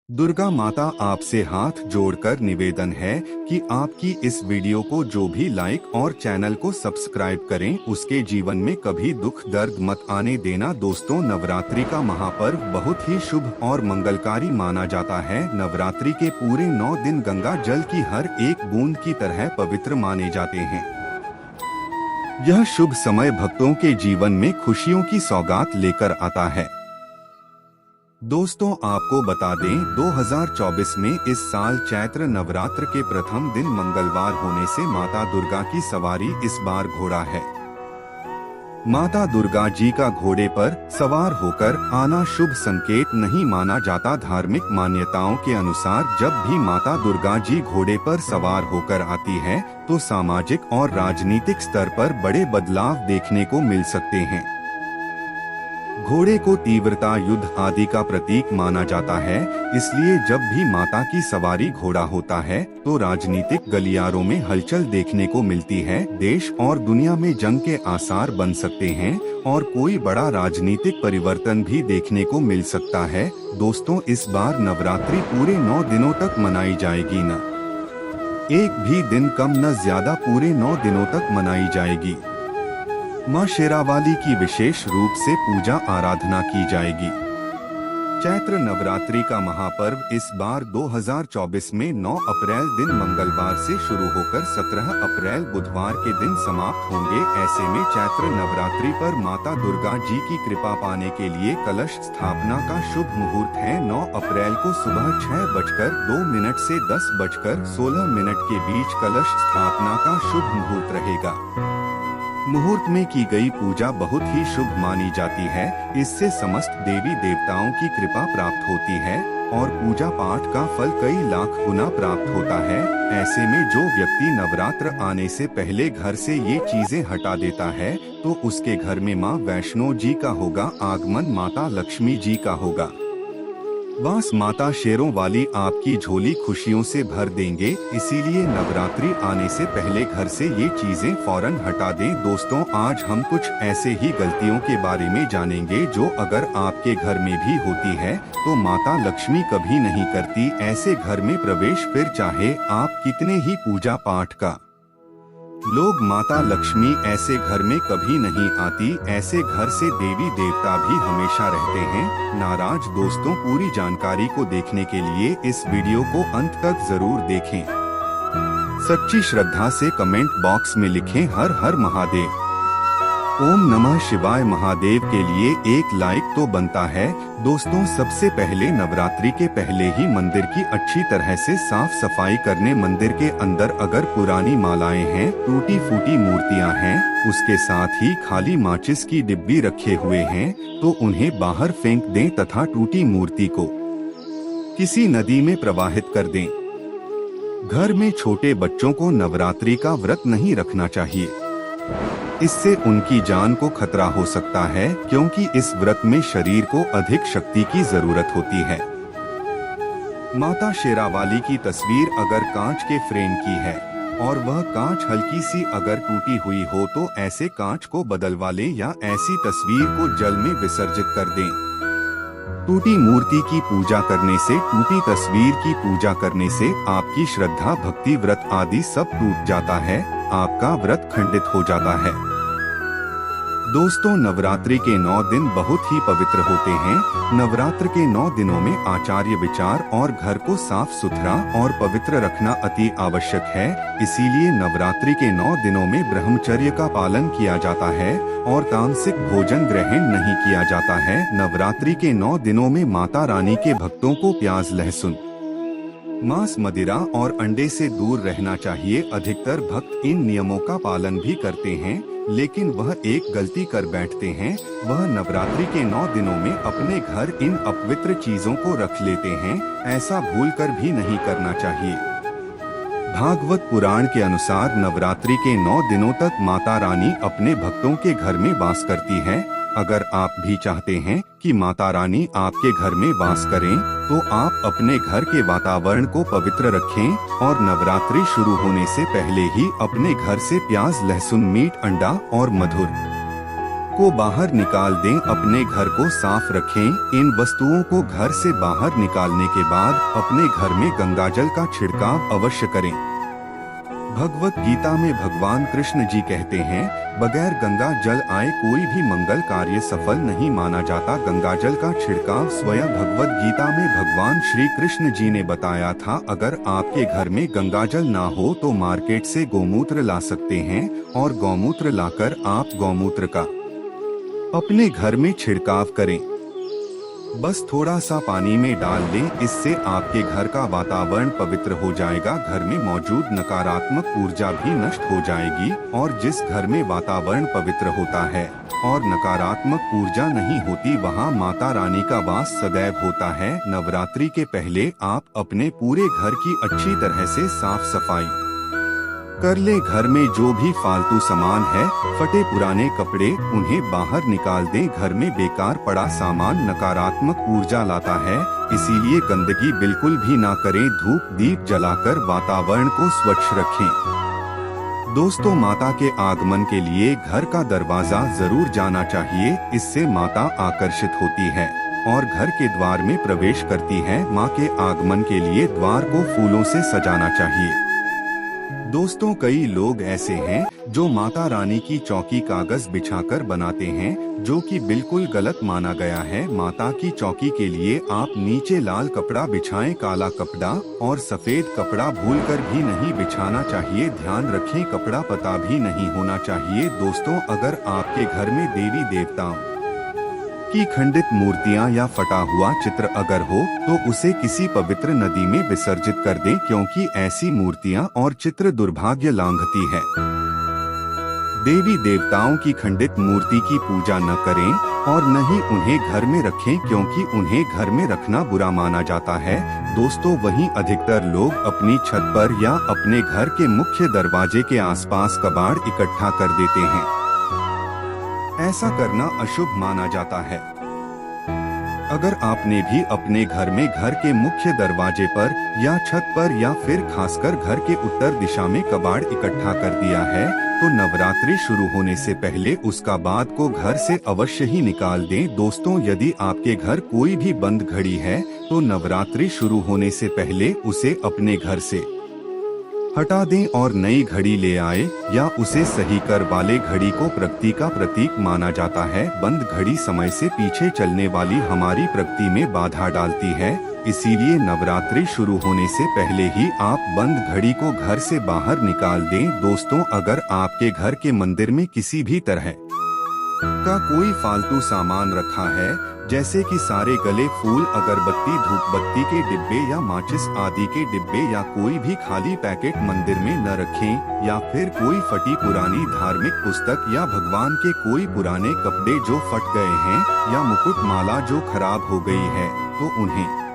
दुर्गा माता आपसे हाथ जोड़कर निवेदन है कि आपकी इस वीडियो को जो भी लाइक और चैनल को सब्सक्राइब करें, उसके जीवन में कभी दुख दर्द मत आने देना। दोस्तों, नवरात्रि का महापर्व बहुत ही शुभ और मंगलकारी माना जाता है। नवरात्रि के पूरे 9 दिन गंगा जल की हर एक बूंद की तरह पवित्र माने जाते हैं। यह शुभ समय भक्तों के जीवन में खुशियों की सौगात लेकर आता है। दोस्तों, आपको बता दें, 2024 में इस साल चैत्र नवरात्र के प्रथम दिन मंगलवार होने से माता दुर्गा की सवारी इस बार घोड़ा है। माता दुर्गा जी का घोड़े पर सवार होकर आना शुभ संकेत नहीं माना जाता। धार्मिक मान्यताओं के अनुसार जब भी माता दुर्गा जी घोड़े पर सवार होकर आती है तो सामाजिक और राजनीतिक स्तर पर बड़े बदलाव देखने को मिल सकते हैं। घोड़े को तीव्रता, युद्ध आदि का प्रतीक माना जाता है, इसलिए जब भी माता की सवारी घोड़ा होता है तो राजनीतिक गलियारों में हलचल देखने को मिलती है। देश और दुनिया में जंग के आसार बन सकते हैं और कोई बड़ा राजनीतिक परिवर्तन भी देखने को मिल सकता है। दोस्तों, इस बार नवरात्रि पूरे 9 दिनों तक मनाई जाएगी। न एक भी दिन कम न ज्यादा, पूरे 9 दिनों तक मनाई जाएगी। माँ शेरावाली की विशेष रूप से पूजा आराधना की जाएगी। चैत्र नवरात्रि का महापर्व इस बार 2024 में 9 अप्रैल दिन मंगलवार से शुरू होकर 17 अप्रैल बुधवार के दिन समाप्त होंगे। ऐसे में चैत्र नवरात्रि पर माता दुर्गा जी की कृपा पाने के लिए कलश स्थापना का शुभ मुहूर्त है। 9 अप्रैल को सुबह 6:02 से 10:16 के बीच कलश स्थापना का शुभ मुहूर्त रहेगा। मुहूर्त में की गई पूजा बहुत ही शुभ मानी जाती है। इससे समस्त देवी देवताओं की कृपा प्राप्त होती है और पूजा पाठ का फल कई लाख गुना प्राप्त होता है। ऐसे में जो व्यक्ति नवरात्र आने से पहले घर से ये चीजें हटा देता है तो उसके घर में माँ वैष्णो जी का होगा आगमन, माता लक्ष्मी जी का होगा वास। माता शेरों वाली आपकी झोली खुशियों से भर देंगे, इसीलिए नवरात्रि आने से पहले घर से ये चीजें फौरन हटा दें। दोस्तों, आज हम कुछ ऐसे ही गलतियों के बारे में जानेंगे जो अगर आपके घर में भी होती है तो माता लक्ष्मी कभी नहीं करती ऐसे घर में प्रवेश। फिर चाहे आप कितने ही पूजा पाठ का लोग, माता लक्ष्मी ऐसे घर में कभी नहीं आती। ऐसे घर से देवी देवता भी हमेशा रहते हैं नाराज। दोस्तों, पूरी जानकारी को देखने के लिए इस वीडियो को अंत तक जरूर देखें। सच्ची श्रद्धा से कमेंट बॉक्स में लिखें हर हर महादेव। ओम नमः शिवाय महादेव के लिए एक लाइक तो बनता है। दोस्तों, सबसे पहले नवरात्रि के पहले ही मंदिर की अच्छी तरह से साफ सफाई करने। मंदिर के अंदर अगर पुरानी मालाएं हैं, टूटी फूटी मूर्तियां हैं, उसके साथ ही खाली माचिस की डिब्बी रखे हुए हैं तो उन्हें बाहर फेंक दें तथा टूटी मूर्ति को किसी नदी में प्रवाहित कर दें। घर में छोटे बच्चों को नवरात्रि का व्रत नहीं रखना चाहिए, इससे उनकी जान को खतरा हो सकता है, क्योंकि इस व्रत में शरीर को अधिक शक्ति की जरूरत होती है। माता शेरावाली की तस्वीर अगर कांच के फ्रेम की है और वह कांच हल्की सी अगर टूटी हुई हो तो ऐसे कांच को बदलवा लें या ऐसी तस्वीर को जल में विसर्जित कर दें। टूटी मूर्ति की पूजा करने से, टूटी तस्वीर की पूजा करने से आपकी श्रद्धा, भक्ति, व्रत आदि सब टूट जाता है, आपका व्रत खंडित हो जाता है। दोस्तों, नवरात्रि के 9 दिन बहुत ही पवित्र होते हैं। नवरात्र के 9 दिनों में आचार्य विचार और घर को साफ सुथरा और पवित्र रखना अति आवश्यक है। इसीलिए नवरात्रि के 9 दिनों में ब्रह्मचर्य का पालन किया जाता है और तामसिक भोजन ग्रहण नहीं किया जाता है। नवरात्रि के 9 दिनों में माता रानी के भक्तों को प्याज, लहसुन, मांस, मदिरा और अंडे से दूर रहना चाहिए। अधिकतर भक्त इन नियमों का पालन भी करते हैं, लेकिन वह एक गलती कर बैठते हैं। वह नवरात्रि के 9 दिनों में अपने घर इन अपवित्र चीजों को रख लेते हैं। ऐसा भूलकर भी नहीं करना चाहिए। भागवत पुराण के अनुसार नवरात्रि के 9 दिनों तक माता रानी अपने भक्तों के घर में वास करती है। अगर आप भी चाहते हैं कि माता रानी आपके घर में वास करें, तो आप अपने घर के वातावरण को पवित्र रखें और नवरात्रि शुरू होने से पहले ही अपने घर से प्याज, लहसुन, मीट, अंडा और मधुर को बाहर निकाल दें। अपने घर को साफ रखें। इन वस्तुओं को घर से बाहर निकालने के बाद अपने घर में गंगाजल का छिड़काव अवश्य करें। भगवत गीता में भगवान कृष्ण जी कहते हैं, बगैर गंगा जल आए कोई भी मंगल कार्य सफल नहीं माना जाता। गंगाजल का छिड़काव स्वयं भगवत गीता में भगवान श्री कृष्ण जी ने बताया था। अगर आपके घर में गंगाजल ना हो तो मार्केट से गौमूत्र ला सकते हैं और गौमूत्र लाकर आप गौमूत्र का अपने घर में छिड़काव करें। बस थोड़ा सा पानी में डाल लें, इससे आपके घर का वातावरण पवित्र हो जाएगा। घर में मौजूद नकारात्मक ऊर्जा भी नष्ट हो जाएगी और जिस घर में वातावरण पवित्र होता है और नकारात्मक ऊर्जा नहीं होती, वहां माता रानी का वास सदैव होता है। नवरात्रि के पहले आप अपने पूरे घर की अच्छी तरह से साफ सफाई कर ले। घर में जो भी फालतू सामान है, फटे पुराने कपड़े, उन्हें बाहर निकाल दें। घर में बेकार पड़ा सामान नकारात्मक ऊर्जा लाता है, इसीलिए गंदगी बिल्कुल भी ना करें। धूप दीप जलाकर वातावरण को स्वच्छ रखें। दोस्तों, माता के आगमन के लिए घर का दरवाजा जरूर जाना चाहिए। इससे माता आकर्षित होती है और घर के द्वार में प्रवेश करती है। माँ के आगमन के लिए द्वार को फूलों से सजाना चाहिए। दोस्तों, कई लोग ऐसे हैं जो माता रानी की चौकी कागज बिछाकर बनाते हैं, जो कि बिल्कुल गलत माना गया है। माता की चौकी के लिए आप नीचे लाल कपड़ा बिछाएं, काला कपड़ा और सफेद कपड़ा भूलकर भी नहीं बिछाना चाहिए। ध्यान रखें, कपड़ा पता भी नहीं होना चाहिए। दोस्तों, अगर आपके घर में देवी देवताओं की खंडित मूर्तियां या फटा हुआ चित्र अगर हो तो उसे किसी पवित्र नदी में विसर्जित कर दें, क्योंकि ऐसी मूर्तियां और चित्र दुर्भाग्य लांघती है। देवी देवताओं की खंडित मूर्ति की पूजा न करें और न ही उन्हें घर में रखें, क्योंकि उन्हें घर में रखना बुरा माना जाता है। दोस्तों, वहीं अधिकतर लोग अपनी छत पर या अपने घर के मुख्य दरवाजे के आसपास कबाड़ इकट्ठा कर देते हैं। ऐसा करना अशुभ माना जाता है। अगर आपने भी अपने घर में घर के मुख्य दरवाजे पर या छत पर या फिर खासकर घर के उत्तर दिशा में कबाड़ इकट्ठा कर दिया है, तो नवरात्रि शुरू होने से पहले उसका बाद को घर से अवश्य ही निकाल दें। दोस्तों, यदि आपके घर कोई भी बंद घड़ी है तो नवरात्रि शुरू होने से पहले उसे अपने घर से हटा दें और नई घड़ी ले आए, या उसे सही कर वाले घड़ी को प्रगति का प्रतीक माना जाता है। बंद घड़ी समय से पीछे चलने वाली हमारी प्रगति में बाधा डालती है, इसीलिए नवरात्रि शुरू होने से पहले ही आप बंद घड़ी को घर से बाहर निकाल दें। दोस्तों, अगर आपके घर के मंदिर में किसी भी तरह का कोई फालतू सामान रखा है, जैसे कि सारे गले फूल, अगरबत्ती, धूपबत्ती के डिब्बे या माचिस आदि के डिब्बे, या कोई भी खाली पैकेट मंदिर में न रखें, या फिर कोई फटी पुरानी धार्मिक पुस्तक या भगवान के कोई पुराने कपड़े जो फट गए हैं, या मुकुट माला जो खराब हो गई है, तो उन्हें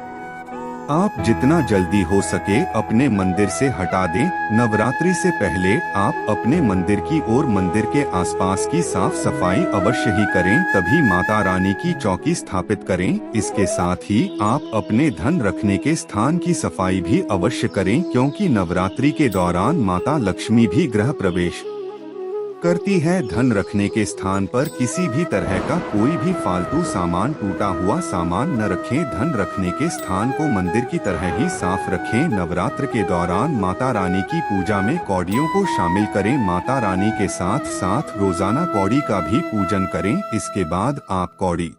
आप जितना जल्दी हो सके अपने मंदिर से हटा दें। नवरात्रि से पहले आप अपने मंदिर की और मंदिर के आसपास की साफ सफाई अवश्य ही करें, तभी माता रानी की चौकी स्थापित करें। इसके साथ ही आप अपने धन रखने के स्थान की सफाई भी अवश्य करें, क्योंकि नवरात्रि के दौरान माता लक्ष्मी भी गृह प्रवेश करती है। धन रखने के स्थान पर किसी भी तरह का कोई भी फालतू सामान, टूटा हुआ सामान न रखें। धन रखने के स्थान को मंदिर की तरह ही साफ रखें। नवरात्र के दौरान माता रानी की पूजा में कौड़ियों को शामिल करें। माता रानी के साथ साथ रोजाना कौड़ी का भी पूजन करें। इसके बाद आप कौड़ी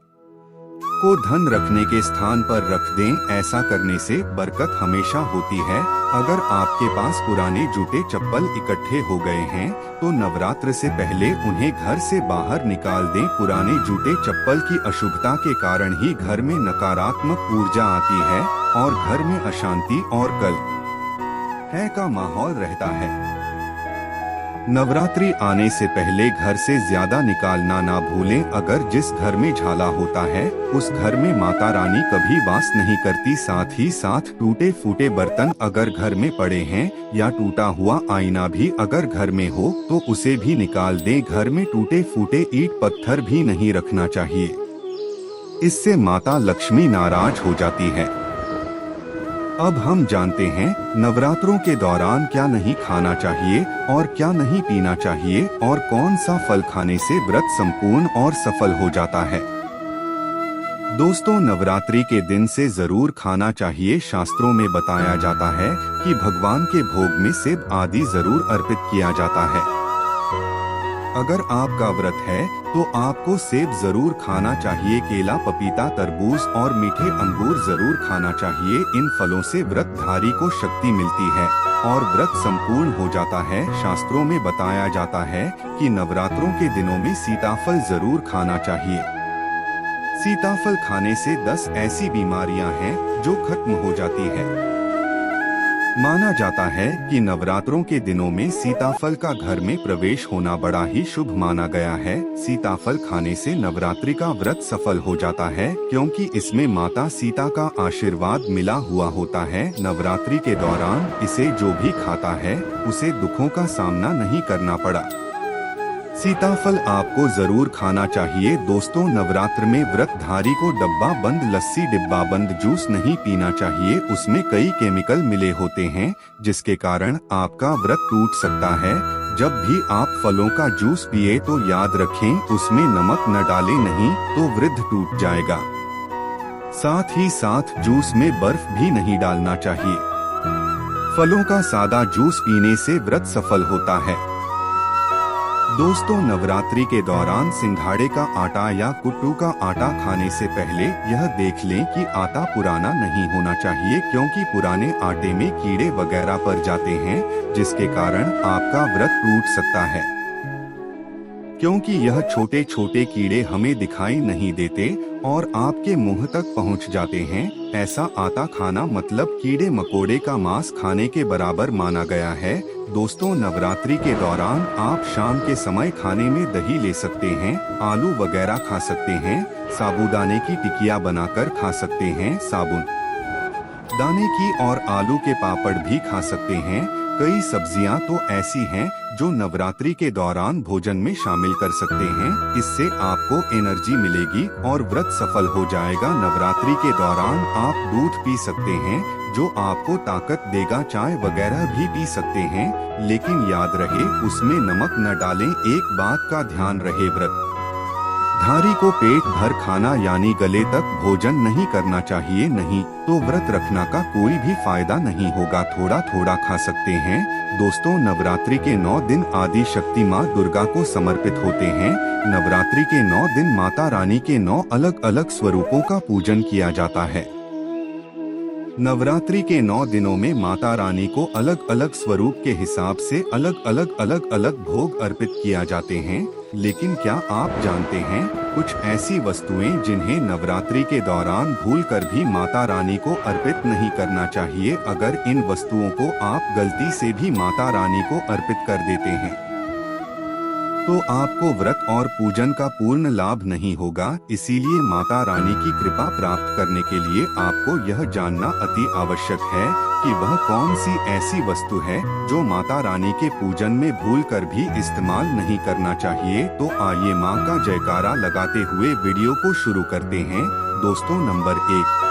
को धन रखने के स्थान पर रख दें। ऐसा करने से बरकत हमेशा होती है। अगर आपके पास पुराने जूते चप्पल इकट्ठे हो गए हैं तो नवरात्र से पहले उन्हें घर से बाहर निकाल दें। पुराने जूते चप्पल की अशुभता के कारण ही घर में नकारात्मक ऊर्जा आती है और घर में अशांति और कलह का माहौल रहता है। नवरात्रि आने से पहले घर से ज्यादा निकालना ना भूलें। अगर जिस घर में झाला होता है उस घर में माता रानी कभी वास नहीं करती। साथ ही साथ टूटे फूटे बर्तन अगर घर में पड़े हैं या टूटा हुआ आईना भी अगर घर में हो तो उसे भी निकाल दें। घर में टूटे फूटे ईंट पत्थर भी नहीं रखना चाहिए, इससे माता लक्ष्मी नाराज हो जाती है। अब हम जानते हैं नवरात्रों के दौरान क्या नहीं खाना चाहिए और क्या नहीं पीना चाहिए और कौन सा फल खाने से व्रत संपूर्ण और सफल हो जाता है। दोस्तों, नवरात्रि के दिन से जरूर खाना चाहिए। शास्त्रों में बताया जाता है कि भगवान के भोग में सेब आदि जरूर अर्पित किया जाता है। अगर आपका व्रत है तो आपको सेब जरूर खाना चाहिए। केला, पपीता, तरबूज और मीठे अंगूर जरूर खाना चाहिए। इन फलों से व्रतधारी को शक्ति मिलती है और व्रत संपूर्ण हो जाता है। शास्त्रों में बताया जाता है कि नवरात्रों के दिनों में सीताफल जरूर खाना चाहिए। सीताफल खाने से 10 ऐसी बीमारियां हैं जो खत्म हो जाती है। माना जाता है कि नवरात्रों के दिनों में सीताफल का घर में प्रवेश होना बड़ा ही शुभ माना गया है। सीताफल खाने से नवरात्रि का व्रत सफल हो जाता है, क्योंकि इसमें माता सीता का आशीर्वाद मिला हुआ होता है। नवरात्रि के दौरान इसे जो भी खाता है उसे दुखों का सामना नहीं करना पड़ा। सीताफल आपको जरूर खाना चाहिए। दोस्तों, नवरात्र में व्रतधारी को डब्बा बंद लस्सी, डिब्बा बंद जूस नहीं पीना चाहिए। उसमें कई केमिकल मिले होते हैं जिसके कारण आपका व्रत टूट सकता है। जब भी आप फलों का जूस पिए तो याद रखें उसमें नमक न डालें, नहीं तो व्रत टूट जाएगा। साथ ही साथ जूस में बर्फ भी नहीं डालना चाहिए। फलों का सादा जूस पीने से व्रत सफल होता है। दोस्तों, नवरात्रि के दौरान सिंघाड़े का आटा या कुट्टू का आटा खाने से पहले यह देख लें कि आटा पुराना नहीं होना चाहिए, क्योंकि पुराने आटे में कीड़े वगैरह पड़ जाते हैं जिसके कारण आपका व्रत टूट सकता है। क्योंकि यह छोटे छोटे कीड़े हमें दिखाई नहीं देते और आपके मुंह तक पहुंच जाते हैं। ऐसा आटा खाना मतलब कीड़े मकोड़े का मांस खाने के बराबर माना गया है। दोस्तों, नवरात्रि के दौरान आप शाम के समय खाने में दही ले सकते हैं, आलू वगैरह खा सकते हैं, साबूदाने की टिकिया बनाकर खा सकते हैं, साबुन दाने की और आलू के पापड़ भी खा सकते हैं। कई सब्जियां तो ऐसी हैं जो नवरात्रि के दौरान भोजन में शामिल कर सकते हैं। इससे आपको एनर्जी मिलेगी और व्रत सफल हो जाएगा। नवरात्रि के दौरान आप दूध पी सकते हैं जो आपको ताकत देगा। चाय वगैरह भी पी सकते हैं, लेकिन याद रहे उसमें नमक न डालें। एक बात का ध्यान रहे, व्रत धारी को पेट भर खाना यानी गले तक भोजन नहीं करना चाहिए, नहीं तो व्रत रखना का कोई भी फायदा नहीं होगा। थोड़ा थोड़ा खा सकते हैं। दोस्तों, नवरात्रि के 9 दिन आदि शक्ति माँ दुर्गा को समर्पित होते हैं। नवरात्रि के 9 दिन माता रानी के 9 अलग अलग स्वरूपों का पूजन किया जाता है। नवरात्रि के 9 दिनों में माता रानी को अलग अलग स्वरूप के हिसाब से अलग अलग भोग अर्पित किया जाते हैं। लेकिन क्या आप जानते हैं कुछ ऐसी वस्तुएं जिन्हें नवरात्रि के दौरान भूलकर भी माता रानी को अर्पित नहीं करना चाहिए। अगर इन वस्तुओं को आप गलती से भी माता रानी को अर्पित कर देते हैं तो आपको व्रत और पूजन का पूर्ण लाभ नहीं होगा। इसीलिए माता रानी की कृपा प्राप्त करने के लिए आपको यह जानना अति आवश्यक है कि वह कौन सी ऐसी वस्तु है जो माता रानी के पूजन में भूलकर भी इस्तेमाल नहीं करना चाहिए। तो आइए माँ का जयकारा लगाते हुए वीडियो को शुरू करते हैं। दोस्तों, नंबर 1,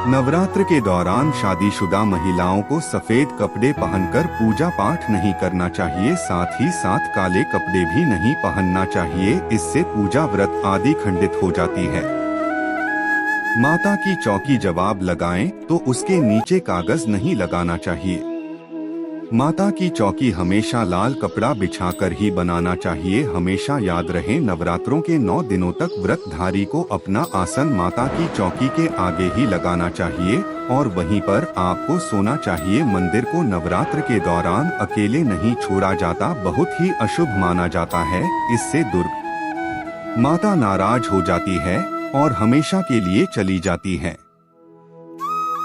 नवरात्र के दौरान शादीशुदा महिलाओं को सफेद कपड़े पहनकर पूजा पाठ नहीं करना चाहिए। साथ ही साथ काले कपड़े भी नहीं पहनना चाहिए। इससे पूजा व्रत आदि खंडित हो जाती है। माता की चौकी जवाब लगाएं तो उसके नीचे कागज नहीं लगाना चाहिए। माता की चौकी हमेशा लाल कपड़ा बिछाकर ही बनाना चाहिए। हमेशा याद रहे, नवरात्रों के 9 दिनों तक व्रतधारी को अपना आसन माता की चौकी के आगे ही लगाना चाहिए और वहीं पर आपको सोना चाहिए। मंदिर को नवरात्र के दौरान अकेले नहीं छोड़ा जाता, बहुत ही अशुभ माना जाता है। इससे दुर्गा माता नाराज हो जाती है और हमेशा के लिए चली जाती है।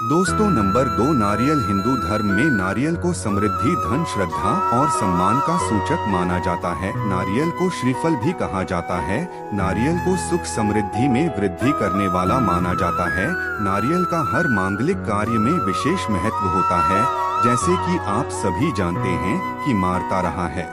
दोस्तों, नंबर 2, नारियल। हिंदू धर्म में नारियल को समृद्धि, धन, श्रद्धा और सम्मान का सूचक माना जाता है। नारियल को श्रीफल भी कहा जाता है। नारियल को सुख समृद्धि में वृद्धि करने वाला माना जाता है। नारियल का हर मांगलिक कार्य में विशेष महत्व होता है। जैसे कि आप सभी जानते हैं कि मारता रहा है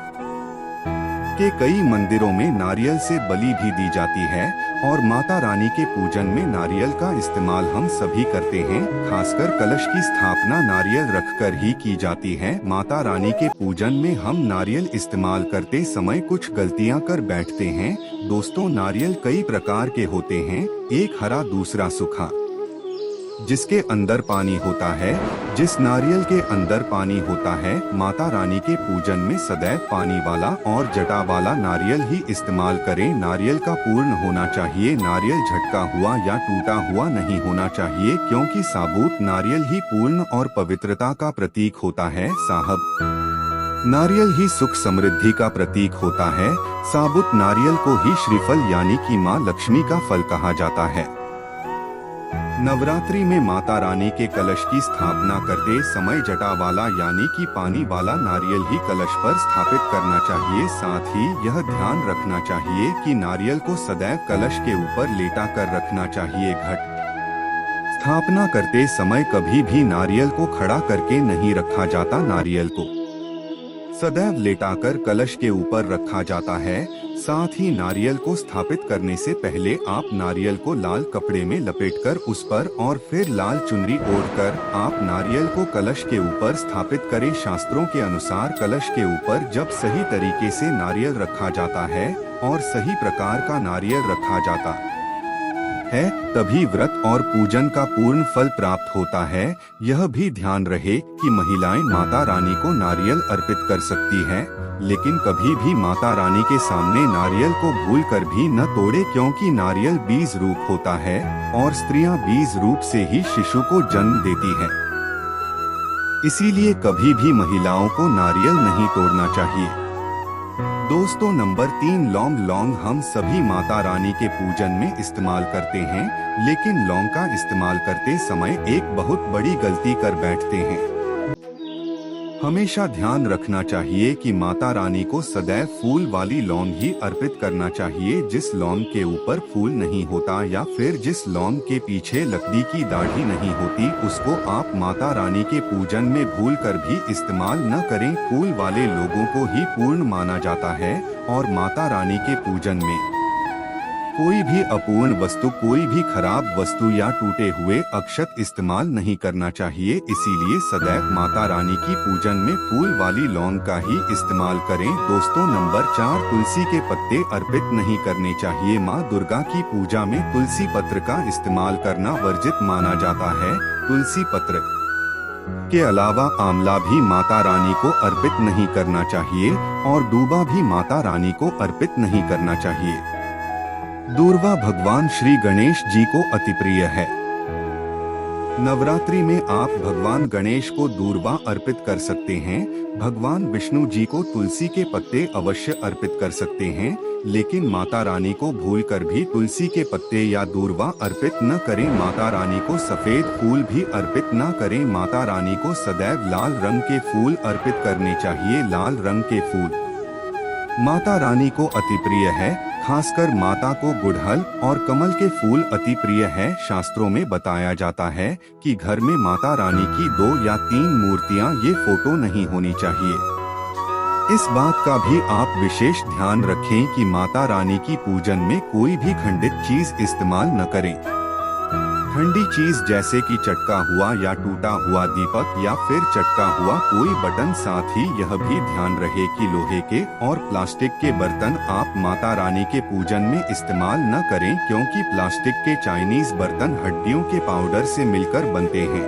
के कई मंदिरों में नारियल से बलि भी दी जाती है और माता रानी के पूजन में नारियल का इस्तेमाल हम सभी करते हैं। खासकर कलश की स्थापना नारियल रखकर ही की जाती है। माता रानी के पूजन में हम नारियल इस्तेमाल करते समय कुछ गलतियां कर बैठते हैं। दोस्तों, नारियल कई प्रकार के होते हैं, एक हरा दूसरा सूखा, जिसके अंदर पानी होता है। जिस नारियल के अंदर पानी होता है, माता रानी के पूजन में सदैव पानी वाला और जटा वाला नारियल ही इस्तेमाल करें। नारियल का पूर्ण होना चाहिए, नारियल झटका हुआ या टूटा हुआ नहीं होना चाहिए, क्योंकि साबुत नारियल ही पूर्ण और पवित्रता का प्रतीक होता है। साहब नारियल ही सुख समृद्धि का प्रतीक होता है। साबुत नारियल को ही श्रीफल यानी कि माँ लक्ष्मी का फल कहा जाता है। नवरात्रि में माता रानी के कलश की स्थापना करते समय जटा वाला यानी कि पानी वाला नारियल ही कलश पर स्थापित करना चाहिए। साथ ही यह ध्यान रखना चाहिए कि नारियल को सदैव कलश के ऊपर लेटा कर रखना चाहिए। घट स्थापना करते समय कभी भी नारियल को खड़ा करके नहीं रखा जाता, नारियल को सदैव लेटाकर कलश के ऊपर रखा जाता है। साथ ही नारियल को स्थापित करने से पहले आप नारियल को लाल कपड़े में लपेटकर उस पर और फिर लाल चुनरी ओढ़कर आप नारियल को कलश के ऊपर स्थापित करें। शास्त्रों के अनुसार कलश के ऊपर जब सही तरीके से नारियल रखा जाता है और सही प्रकार का नारियल रखा जाता है, तभी व्रत और पूजन का पूर्ण फल प्राप्त होता है। यह भी ध्यान रहे कि महिलाएं माता रानी को नारियल अर्पित कर सकती हैं, लेकिन कभी भी माता रानी के सामने नारियल को भूलकर भी न तोड़े, क्योंकि नारियल बीज रूप होता है और स्त्रियां बीज रूप से ही शिशु को जन्म देती हैं। इसीलिए कभी भी महिलाओं को नारियल नहीं तोड़ना चाहिए। दोस्तों, नंबर 3 लौंग। लौंग हम सभी माता रानी के पूजन में इस्तेमाल करते हैं, लेकिन लौंग का इस्तेमाल करते समय एक बहुत बड़ी गलती कर बैठते हैं। हमेशा ध्यान रखना चाहिए कि माता रानी को सदैव फूल वाली लौंग ही अर्पित करना चाहिए। जिस लौंग के ऊपर फूल नहीं होता या फिर जिस लौंग के पीछे लकड़ी की दाढ़ी नहीं होती, उसको आप माता रानी के पूजन में भूलकर भी इस्तेमाल न करें। फूल वाले लोगों को ही पूर्ण माना जाता है और माता रानी के पूजन में कोई भी अपूर्ण वस्तु, कोई भी खराब वस्तु या टूटे हुए अक्षत इस्तेमाल नहीं करना चाहिए। इसीलिए सदैव माता रानी की पूजन में फूल वाली लौंग का ही इस्तेमाल करें। दोस्तों, नंबर 4 तुलसी के पत्ते अर्पित नहीं करने चाहिए। माँ दुर्गा की पूजा में तुलसी पत्र का इस्तेमाल करना वर्जित माना जाता है। तुलसी पत्र के अलावा आंवला भी माता रानी को अर्पित नहीं करना चाहिए और दूबा भी माता रानी को अर्पित नहीं करना चाहिए। दूर्वा भगवान श्री गणेश जी को अति प्रिय है। नवरात्रि में आप भगवान गणेश को दूर्वा अर्पित कर सकते हैं। भगवान विष्णु जी को तुलसी के पत्ते अवश्य अर्पित कर सकते हैं, लेकिन माता रानी को भूलकर भी तुलसी के पत्ते या दूर्वा अर्पित न करें। माता रानी को सफेद फूल भी अर्पित न करें। माता रानी को सदैव लाल रंग के फूल अर्पित करने चाहिए। लाल रंग के फूल माता रानी को अति प्रिय है। खासकर माता को गुड़हल और कमल के फूल अति प्रिय है। शास्त्रों में बताया जाता है कि घर में माता रानी की 2 या 3 मूर्तियां, ये फोटो नहीं होनी चाहिए। इस बात का भी आप विशेष ध्यान रखें कि माता रानी की पूजन में कोई भी खंडित चीज इस्तेमाल न करें। ठंडी चीज जैसे कि चटका हुआ या टूटा हुआ दीपक या फिर चटका हुआ कोई बटन। साथ ही यह भी ध्यान रहे कि लोहे के और प्लास्टिक के बर्तन आप माता रानी के पूजन में इस्तेमाल न करें, क्योंकि प्लास्टिक के चाइनीज बर्तन हड्डियों के पाउडर से मिलकर बनते हैं।